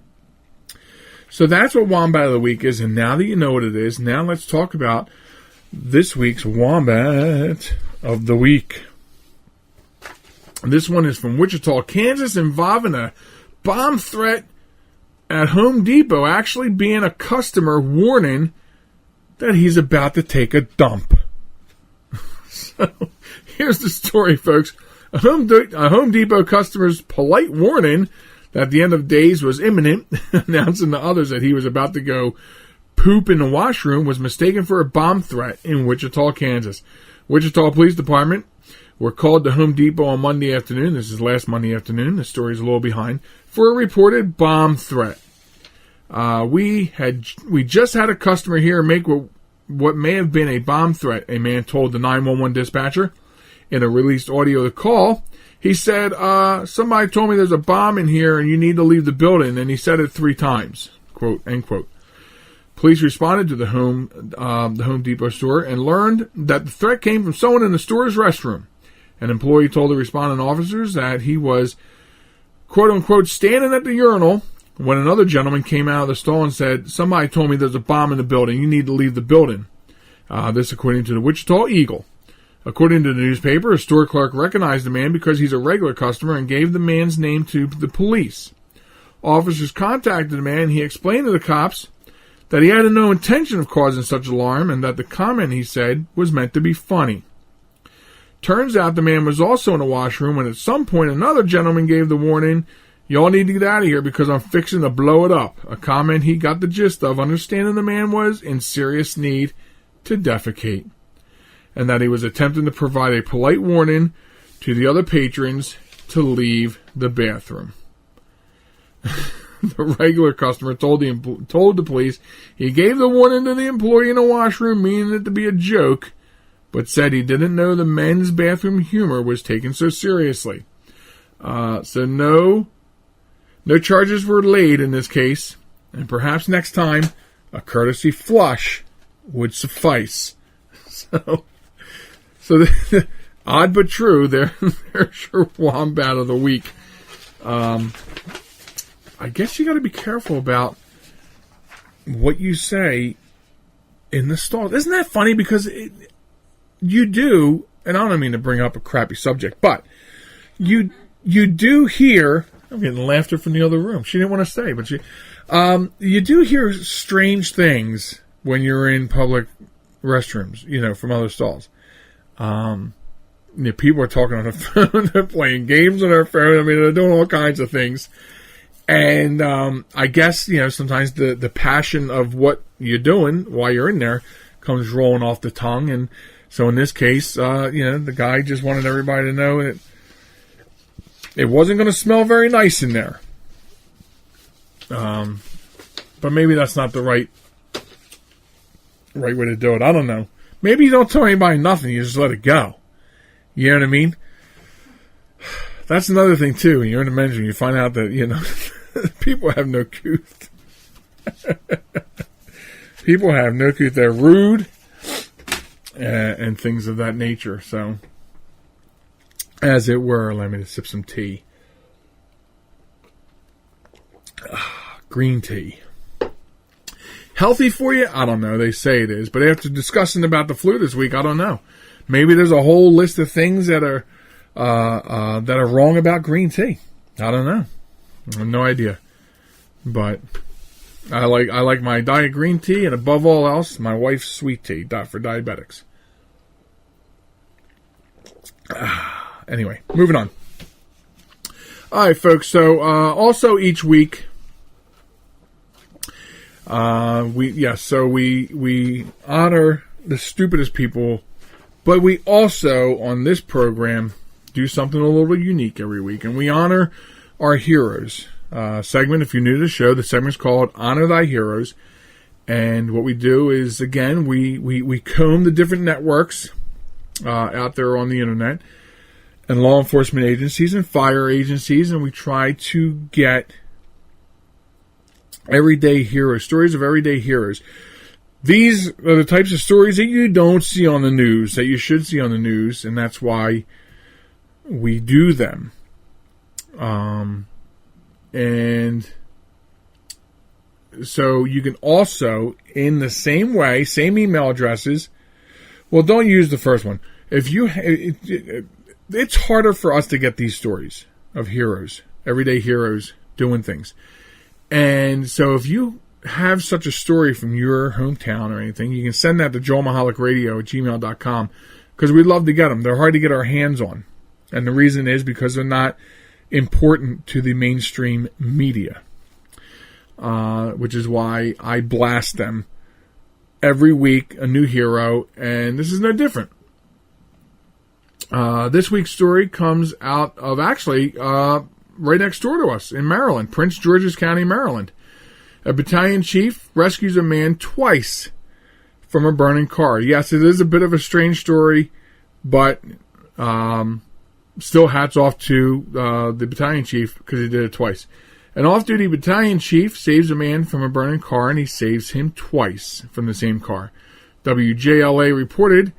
So that's what Wombat of the Week is, and now that you know what it is, now let's talk about this week's Wombat of the Week. This one is from Wichita, Kansas, involving a bomb threat at Home Depot, actually being a customer warning that he's about to take a dump. So here's the story, folks. A Home Depot customer's polite warning that the end of days was imminent, announcing to others that he was about to go poop in the washroom, was mistaken for a bomb threat in Wichita, Kansas. Wichita Police Department were called to Home Depot on Monday afternoon. This is last Monday afternoon. The story's a little behind. For a reported bomb threat. We just had a customer here make what may have been a bomb threat, a man told the 911 dispatcher in a released audio of the call. He said, somebody told me there's a bomb in here and you need to leave the building, and he said it 3 times, quote, end quote. Police responded to the Home Depot store and learned that the threat came from someone in the store's restroom. An employee told the responding officers that he was, quote unquote, standing at the urinal when another gentleman came out of the stall and said, somebody told me there's a bomb in the building. You need to leave the building. This according to the Wichita Eagle. According to the newspaper, a store clerk recognized the man because he's a regular customer and gave the man's name to the police. Officers contacted the man. He explained to the cops that he had no intention of causing such alarm and that the comment he said was meant to be funny. Turns out the man was also in the washroom when at some point another gentleman gave the warning, y'all need to get out of here because I'm fixing to blow it up. A comment he got the gist of, understanding the man was in serious need to defecate, and that he was attempting to provide a polite warning to the other patrons to leave the bathroom. The regular customer told the police he gave the warning to the employee in the washroom, meaning it to be a joke, but said he didn't know the men's bathroom humor was taken so seriously. So no charges were laid in this case, and perhaps next time a courtesy flush would suffice. So odd but true, there's your Wombat of the Week. I guess you got to be careful about what you say in the stall. Isn't that funny? Because you do, and I don't mean to bring up a crappy subject, but you do hear. I'm getting laughter from the other room. She didn't want to stay, but you do hear strange things when you're in public restrooms, from other stalls. People are talking on the phone, they're playing games on their phone. I mean, they're doing all kinds of things. And I guess, sometimes the passion of what you're doing while you're in there comes rolling off the tongue. And so in this case, the guy just wanted everybody to know that it wasn't going to smell very nice in there. But maybe that's not the right way to do it. I don't know. Maybe you don't tell anybody nothing. You just let it go. You know what I mean? That's another thing, too. When you're in the men's room, you find out that, people have no couth. People have no couth. They're rude and things of that nature. So, as it were, let me sip some tea. Green tea. Healthy for you? I don't know. They say it is. But after discussing about the flu this week, I don't know. Maybe there's a whole list of things that are wrong about green tea. I don't know. I have no idea. But I like my diet green tea, and above all else, my wife's sweet tea for diabetics. Anyway, moving on. All right, folks. So also each week, we honor the stupidest people, but we also on this program do something a little bit unique every week, and we honor our heroes. Segment. If you're new to the show, the segment's called "Honor Thy Heroes," and what we do is, again, we comb the different networks out there on the internet, and law enforcement agencies and fire agencies, and we try to get everyday heroes, stories of everyday heroes. These are the types of stories that you don't see on the news, that you should see on the news, and that's why we do them. And so you can also, in the same way, same email addresses. Well, don't use the first one. It's harder for us to get these stories of heroes, everyday heroes doing things. And so if you have such a story from your hometown or anything, you can send that to joelmichalecradio@gmail.com, because we'd love to get them. They're hard to get our hands on. And the reason is because they're not important to the mainstream media, which is why I blast them every week, a new hero, and this is no different. This week's story comes out of actually right next door to us in Maryland, Prince George's County, Maryland. A battalion chief rescues a man twice from a burning car. Yes, it is a bit of a strange story, but still hats off to the battalion chief because he did it twice. An off-duty battalion chief saves a man from a burning car, and he saves him twice from the same car. WJLA reported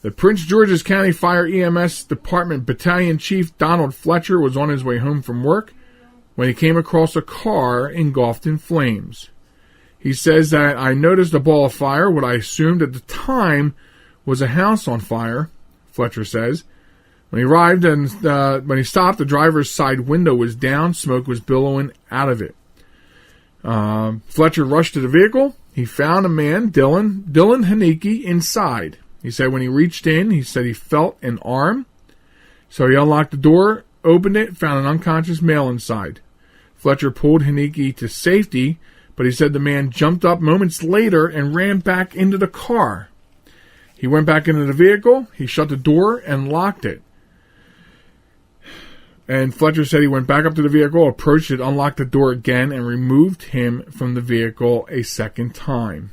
that Prince George's County Fire EMS Department Battalion Chief Donald Fletcher was on his way home from work when he came across a car engulfed in flames. He says that, "I noticed a ball of fire, what I assumed at the time was a house on fire," Fletcher says. When he arrived and when he stopped, the driver's side window was down. Smoke was billowing out of it. Fletcher rushed to the vehicle. He found a man, Dylan Haneke, inside. He said when he reached in, he said he felt an arm. So he unlocked the door, opened it, found an unconscious male inside. Fletcher pulled Haneke to safety, but he said the man jumped up moments later and ran back into the car. He went back into the vehicle, he shut the door and locked it. And Fletcher said he went back up to the vehicle, approached it, unlocked the door again, and removed him from the vehicle a second time.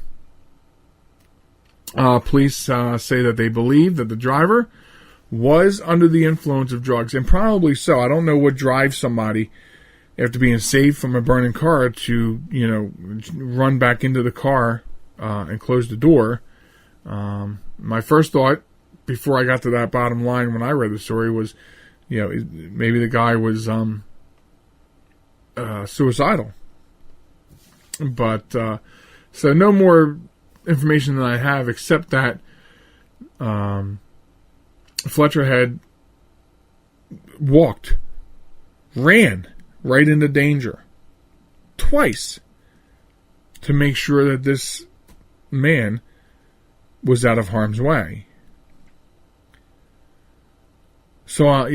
Police say that they believe that the driver was under the influence of drugs, and probably so. I don't know what drives somebody after being saved from a burning car to, run back into the car and close the door. My first thought, before I got to that bottom line when I read the story, was, maybe the guy was suicidal. But so no more information than I have, except that Fletcher had ran right into danger twice to make sure that this man was out of harm's way. So, I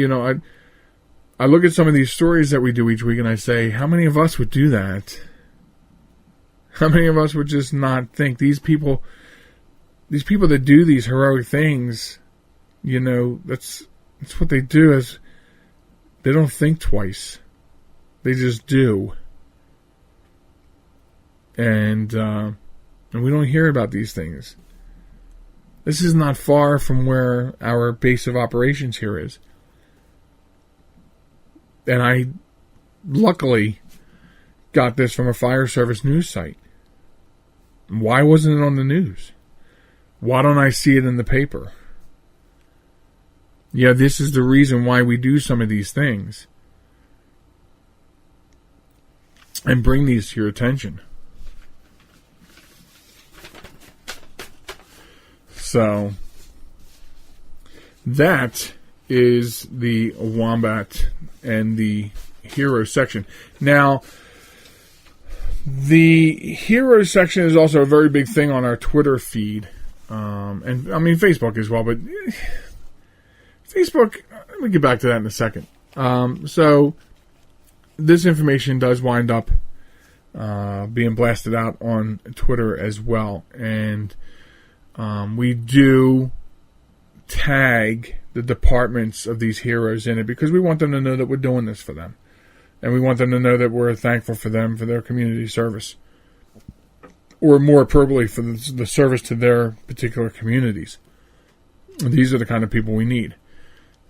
look at some of these stories that we do each week and I say, how many of us would do that? How many of us would just not think these people these people that do these heroic things, that's what they do. Is they don't think twice. They just do. And we don't hear about these things. This is not far from where our base of operations here is. And I luckily got this from a fire service news site. Why wasn't it on the news? Why don't I see it in the paper? Yeah, this is the reason why we do some of these things. And bring these to your attention. So, that is the Wombat and the Hero section. Now, the Hero section is also a very big thing on our Twitter feed. And, I mean, Facebook as well, but Facebook, let me get back to that in a second. So, this information does wind up being blasted out on Twitter as well. And we do tag the departments of these heroes in it because we want them to know that we're doing this for them. And we want them to know that we're thankful for them for their community service. Or more appropriately, for the service to their particular communities. These are the kind of people we need.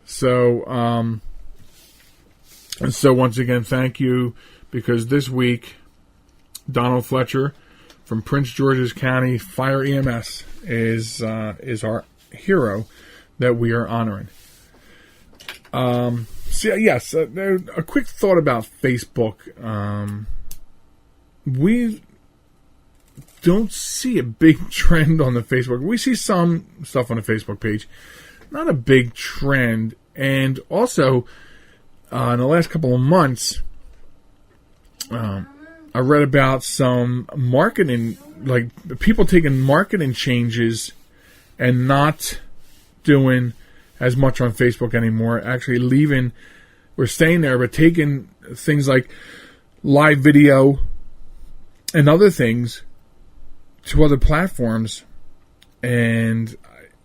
So, and so once again, thank you, because this week, Donald Fletcher from Prince George's County Fire EMS is our hero that we are honoring. So yes, a quick thought about Facebook. We don't see a big trend on the Facebook. We see some stuff on the Facebook page, not a big trend. And also, in the last couple of months, I read about some marketing, like people taking marketing changes and not doing as much on Facebook anymore, actually leaving or staying there, but taking things like live video and other things to other platforms. And,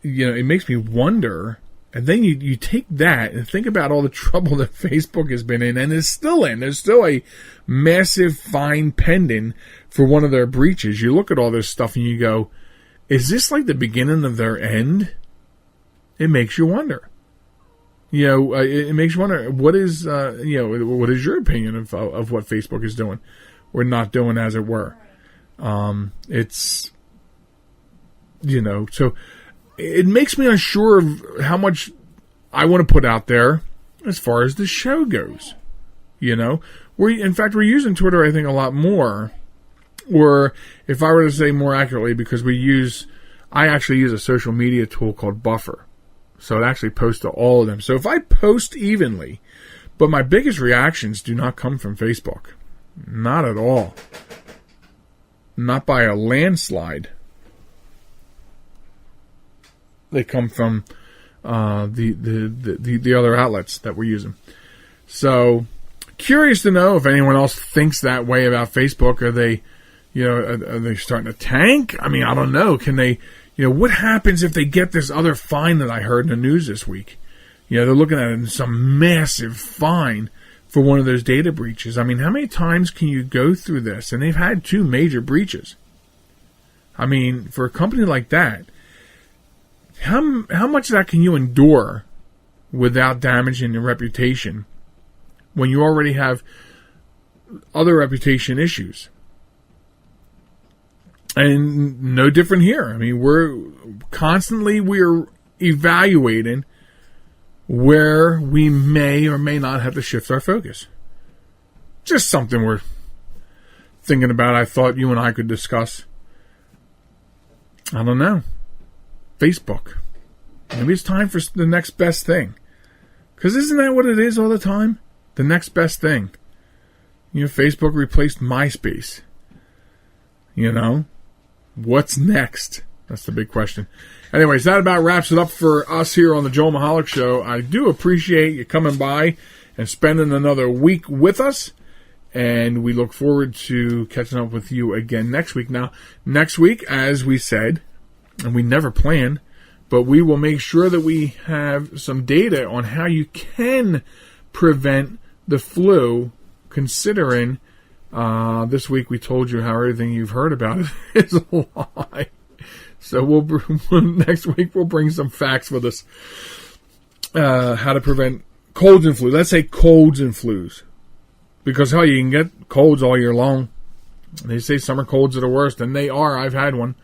it makes me wonder. And then you take that and think about all the trouble that Facebook has been in and is still in. There's still a massive fine pending for one of their breaches. You look at all this stuff and you go, is this like the beginning of their end? It makes you wonder. It makes you wonder, what is your opinion of what Facebook is doing or not doing, as it were? So it makes me unsure of how much I want to put out there as far as the show goes. We're using Twitter, I think, a lot more. Or if I were to say more accurately, because I actually use a social media tool called Buffer. So it actually posts to all of them. So if I post evenly, but my biggest reactions do not come from Facebook. Not at all. Not by a landslide. They come from the other outlets that we're using. So, curious to know if anyone else thinks that way about Facebook. Are they starting to tank? I mean, I don't know. Can they, what happens if they get this other fine that I heard in the news this week? They're looking at some massive fine for one of those data breaches. I mean, how many times can you go through this? And they've had 2 major breaches. I mean, for a company like that, how much of that can you endure without damaging your reputation when you already have other reputation issues? And no different here. I mean, we're evaluating where we may or may not have to shift our focus. Just something we're thinking about. I thought you and I could discuss. I don't know. Facebook. Maybe it's time for the next best thing. Because isn't that what it is all the time? The next best thing. Facebook replaced MySpace. What's next? That's the big question. Anyways, that about wraps it up for us here on the Joel Michalec Show. I do appreciate you coming by and spending another week with us. And we look forward to catching up with you again next week. Now, next week, as we said, and we never plan, but we will make sure that we have some data on how you can prevent the flu, considering this week we told you how everything you've heard about it is a lie. So next week we'll bring some facts with us. How to prevent colds and flu. Let's say colds and flus. Because, hell, you can get colds all year long. They say summer colds are the worst, and they are. I've had one.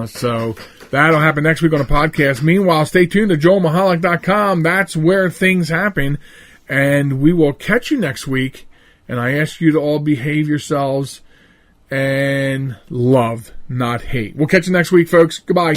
So that'll happen next week on the podcast. Meanwhile, stay tuned to joelmichalec.com. That's where things happen. And we will catch you next week. And I ask you to all behave yourselves and love, not hate. We'll catch you next week, folks. Goodbye.